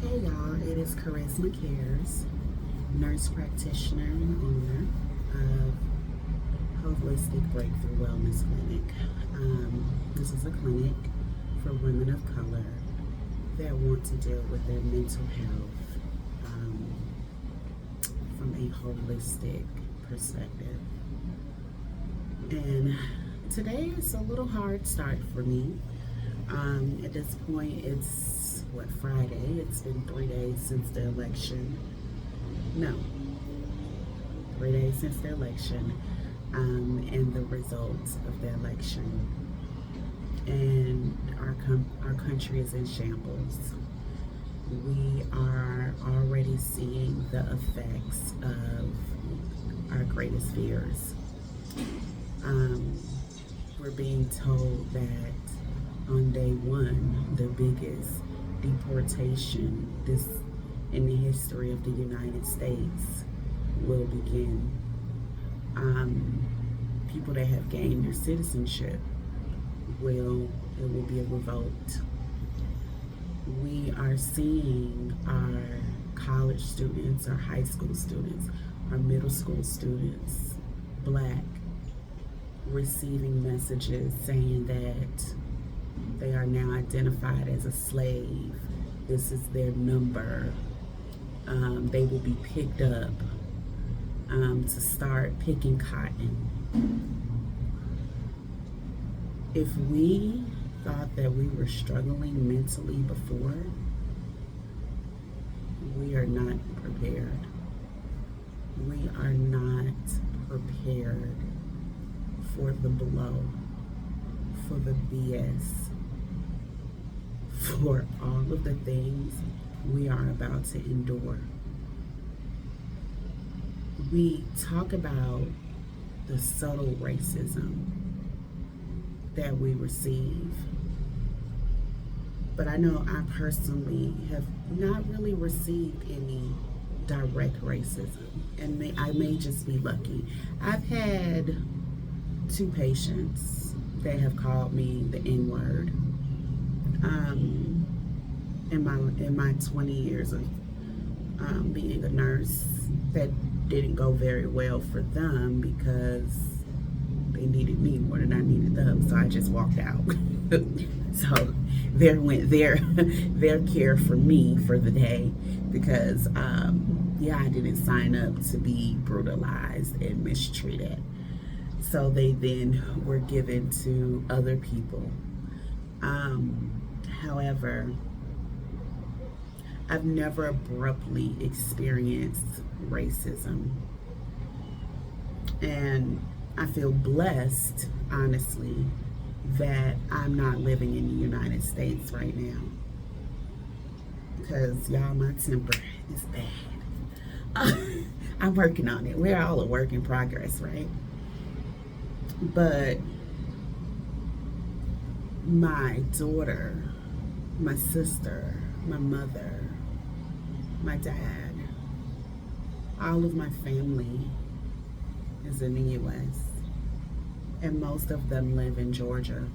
Hey y'all, it is Charisma Cares, nurse practitioner and owner of Holistic Breakthrough Wellness Clinic. This is a clinic for women of color that want to deal with their mental health from a holistic perspective. And today is a little hard start for me. At this point, it's Friday? It's been 3 days since the election. No, 3 days since the election, and the results of the election. And our country is in shambles. We are already seeing the effects of our greatest fears. We're being told that on day one, the biggest deportation in the history of the United States will begin. People that have gained their citizenship it will be a revolt. We are seeing our college students, our high school students, our middle school students, Black, receiving messages saying that they are now identified as a slave. This is their number. They will be picked up to start picking cotton. If we thought that we were struggling mentally before, we are not prepared. We are not prepared for the blow, for the BS, for all of the things we are about to endure. We talk about the subtle racism that we receive, but I know I personally have not really received any direct racism, and I may just be lucky. I've had 2 patients that have called me the N-word. In my 20 years of being a nurse, that didn't go very well for them because they needed me more than I needed them, so I just walked out. So there went their care for me for the day, because I didn't sign up to be brutalized and mistreated. So they then were given to other people. However, I've never abruptly experienced racism. And I feel blessed, honestly, that I'm not living in the United States right now. Because, y'all, my temper is bad. I'm working on it. We're all a work in progress, right? But my daughter, my sister, my mother, my dad, all of my family is in the U.S., and most of them live in Georgia.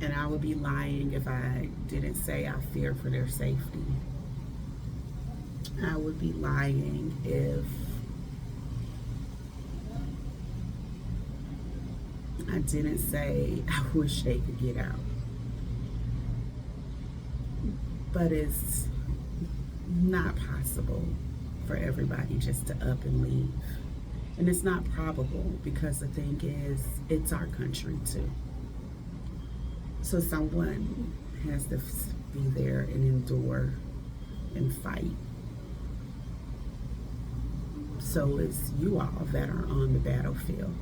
And I would be lying if I didn't say I fear for their safety. I would be lying if I didn't say I wish they could get out. But it's not possible for everybody just to up and leave. And it's not probable, because the thing is, it's our country too. So someone has to be there and endure and fight. So it's you all that are on the battlefield.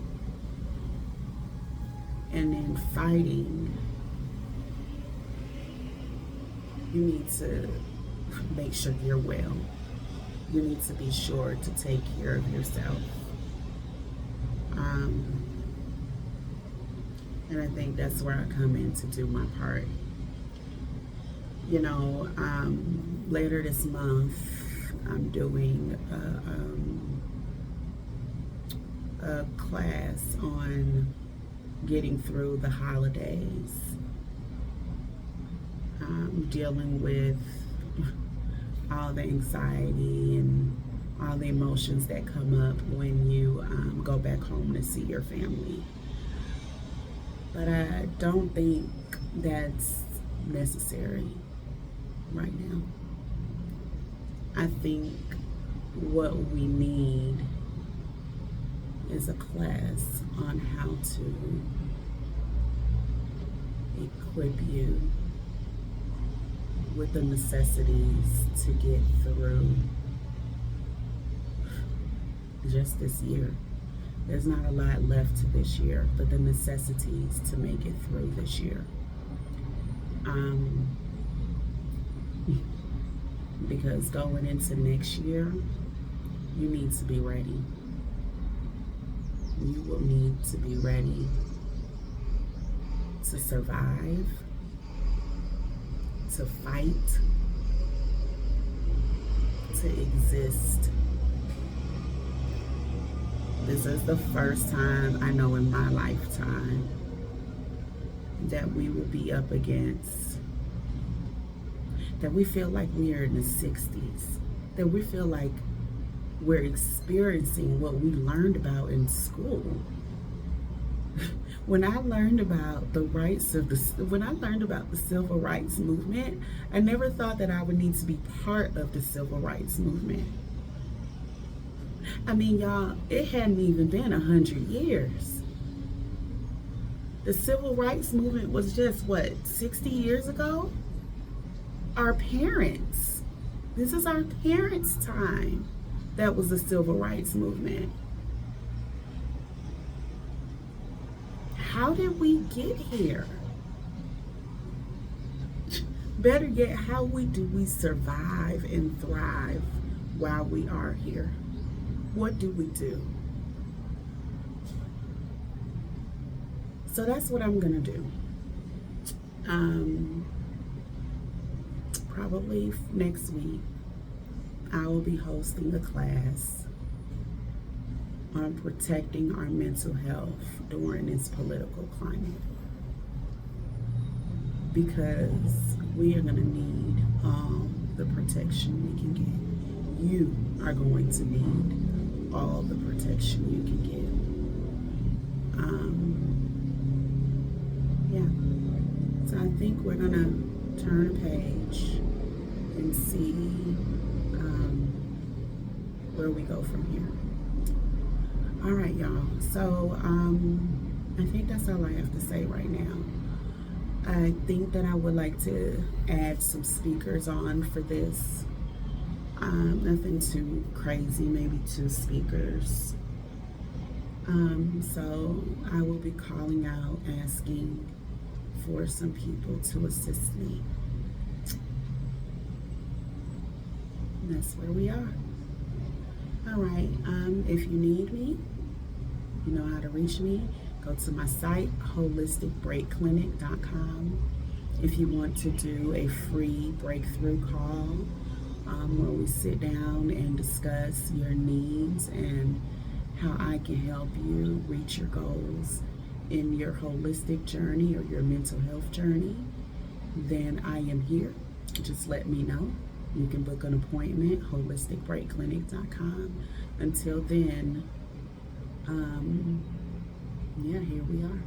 And in fighting, you need to make sure you're well. You need to be sure to take care of yourself. And I think that's where I come in to do my part. Later this month, I'm doing a class on getting through the holidays. dealing with all the anxiety and all the emotions that come up when you go back home to see your family. But I don't think that's necessary right now. I think what we need is a class on how to equip you with the necessities to get through just this year. There's not a lot left to this year, but the necessities to make it through this year. Because going into next year, you need to be ready. You will need to be ready to survive, to fight, to exist. This is the first time I know in my lifetime that we will be up against, that we feel like we are in the 60s, that we feel like we're experiencing what we learned about in school. When I learned about the civil rights movement, I never thought that I would need to be part of the civil rights movement. I mean, y'all, it hadn't even been 100 years. The civil rights movement was just, 60 years ago? Our parents, this is our parents' time. That was the civil rights movement. How did we get here? Better yet, how do we survive and thrive while we are here? What do we do? So that's what I'm gonna do. Probably next week, I will be hosting a class on protecting our mental health during this political climate, because we are going to need all the protection we can get. You are going to need all the protection you can get. So I think we're going to turn a page and see where we go from here. All right, y'all. So I think that's all I have to say right now. I think that I would like to add some speakers on for this. Nothing too crazy, maybe 2 speakers. So I will be calling out, asking for some people to assist me. And that's where we are. All right, if you need me, you know how to reach me. Go to my site, holisticbreakclinic.com. If you want to do a free breakthrough call where we sit down and discuss your needs and how I can help you reach your goals in your holistic journey or your mental health journey, then I am here. Just let me know. You can book an appointment, holisticbreakclinic.com. Until then, here we are.